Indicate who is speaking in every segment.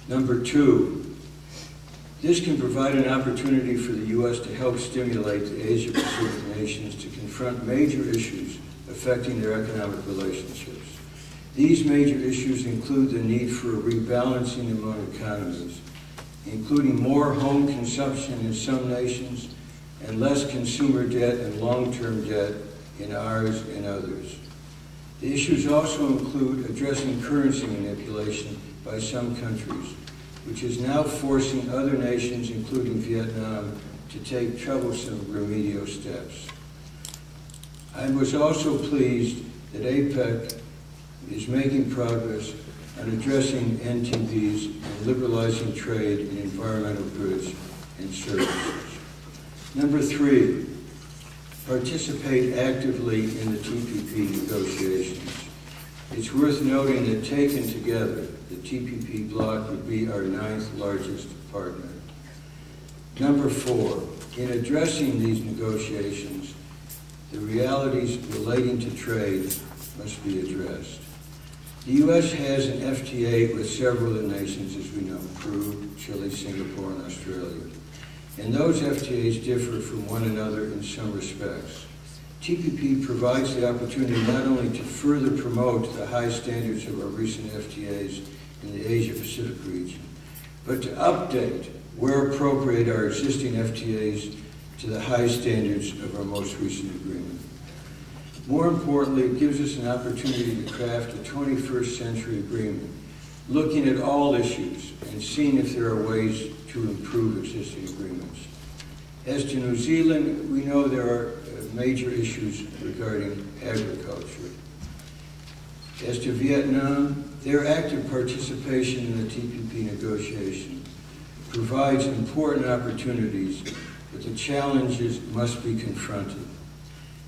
Speaker 1: Number two, this can provide an opportunity for the U.S. to help stimulate the Asia-Pacific nations to confront major issues affecting their economic relationships. These major issues include the need for a rebalancing among economies, including more home consumption in some nations and less consumer debt and long-term debt in ours and others. The issues also include addressing currency manipulation by some countries, which is now forcing other nations, including Vietnam, to take troublesome remedial steps. I was also pleased that APEC is making progress on addressing NTBs and liberalizing trade in environmental goods and services. Number three, participate actively in the TPP negotiations. It's worth noting that taken together, the TPP bloc would be our 9th largest partner. Number four, in addressing these negotiations, the realities relating to trade must be addressed. The U.S. has an FTA with several of the nations, as we know, Peru, Chile, Singapore, and Australia. And those FTAs differ from one another in some respects. TPP provides the opportunity not only to further promote the high standards of our recent FTAs in the Asia-Pacific region, but to update, where appropriate, our existing FTAs to the high standards of our most recent agreement. More importantly, it gives us an opportunity to craft a 21st century agreement, looking at all issues and seeing if there are ways to improve existing agreements. As to New Zealand, we know there are major issues regarding agriculture. As to Vietnam, their active participation in the TPP negotiation provides important opportunities, but the challenges must be confronted.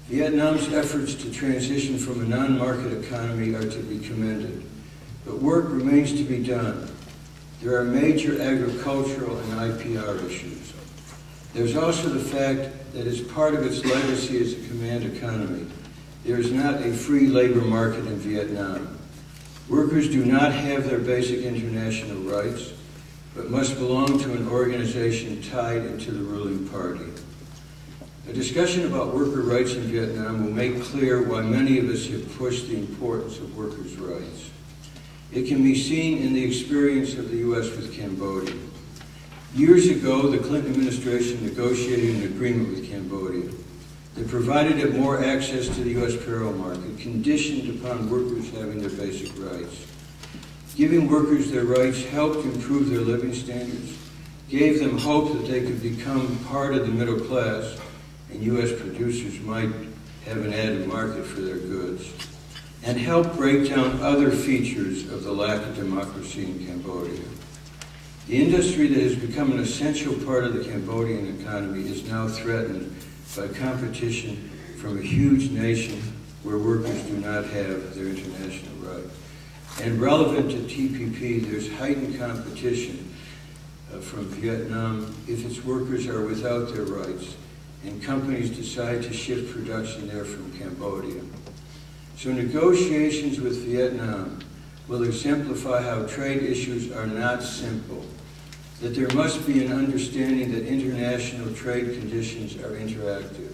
Speaker 1: Vietnam's efforts to transition from a non-market economy are to be commended, but work remains to be done. There are major agricultural and IPR issues. There's also the fact that as part of its legacy as a command economy, there is not a free labor market in Vietnam. Workers do not have their basic international rights, but must belong to an organization tied into the ruling party. A discussion about worker rights in Vietnam will make clear why many of us have pushed the importance of workers' rights. It can be seen in the experience of the U.S. with Cambodia. Years ago, the Clinton administration negotiated an agreement with Cambodia that provided it more access to the U.S. payroll market, conditioned upon workers having their basic rights. Giving workers their rights helped improve their living standards, gave them hope that they could become part of the middle class, and U.S. producers might have an added market for their goods, and helped break down other features of the lack of democracy in Cambodia. The industry that has become an essential part of the Cambodian economy is now threatened by competition from a huge nation where workers do not have their international rights. And relevant to TPP, there's heightened competition from Vietnam if its workers are without their rights and companies decide to shift production there from Cambodia. So negotiations with Vietnam will exemplify how trade issues are not simple, that there must be an understanding that international trade conditions are interactive,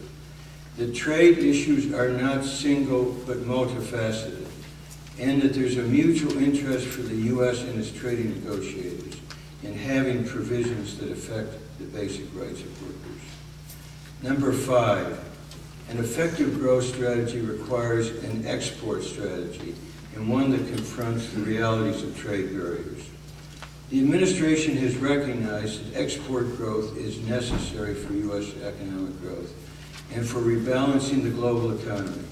Speaker 1: that trade issues are not single but multifaceted, and that there's a mutual interest for the U.S. and its trading negotiators in having provisions that affect the basic rights of workers. Number five, an effective growth strategy requires an export strategy and one that confronts the realities of trade barriers. The administration has recognized that export growth is necessary for U.S. economic growth and for rebalancing the global economy.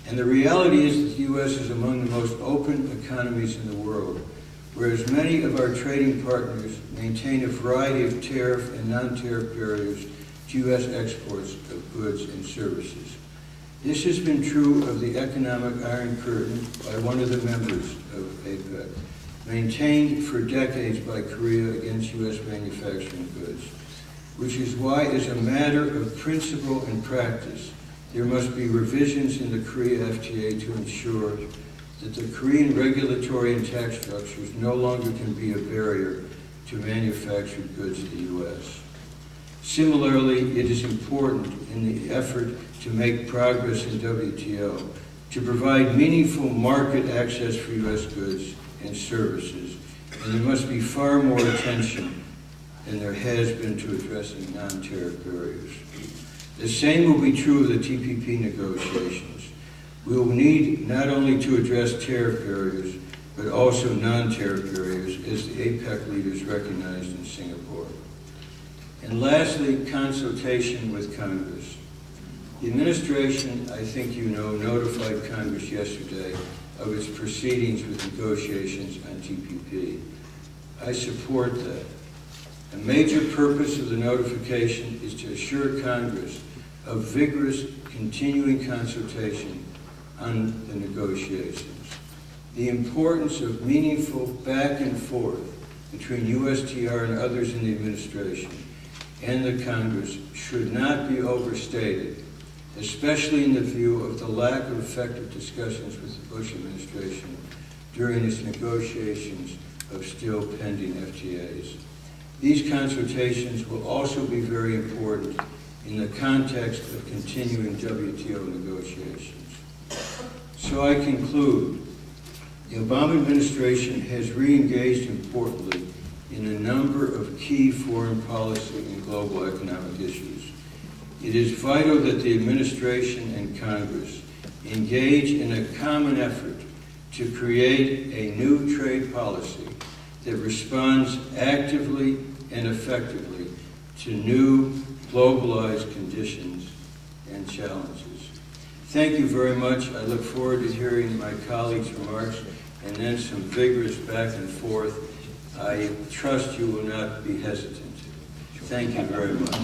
Speaker 1: And the reality is that the U.S. is among the most open economies in the world, whereas many of our trading partners maintain a variety of tariff and non-tariff barriers to U.S. exports of goods and services. This has been true of the economic Iron Curtain by one of the members of APEC, maintained for decades by Korea against U.S. manufacturing goods, which is why, as a matter of principle and practice, there must be revisions in the Korea FTA to ensure that the Korean regulatory and tax structures no longer can be a barrier to manufactured goods in the U.S. Similarly, it is important in the effort to make progress in WTO to provide meaningful market access for U.S. goods and services, and there must be far more attention than there has been to addressing non-tariff barriers. The same will be true of the TPP negotiations. We will need not only to address tariff barriers, but also non-tariff barriers, as the APEC leaders recognized in Singapore. And lastly, consultation with Congress. The administration, I think you know, notified Congress yesterday of its proceedings with negotiations on TPP. I support that. A major purpose of the notification is to assure Congress of vigorous, continuing consultation on the negotiations. The importance of meaningful back and forth between USTR and others in the administration and the Congress should not be overstated, especially in the view of the lack of effective discussions with the Bush administration during its negotiations of still pending FTAs. These consultations will also be very important in the context of continuing WTO negotiations. So I conclude, the Obama administration has re-engaged importantly in a number of key foreign policy and global economic issues. It is vital that the administration and Congress engage in a common effort to create a new trade policy that responds actively and effectively to new globalized conditions and challenges. Thank you very much. I look forward to hearing my colleagues' remarks and then some vigorous back and forth. I trust you will not be hesitant. Thank you very much.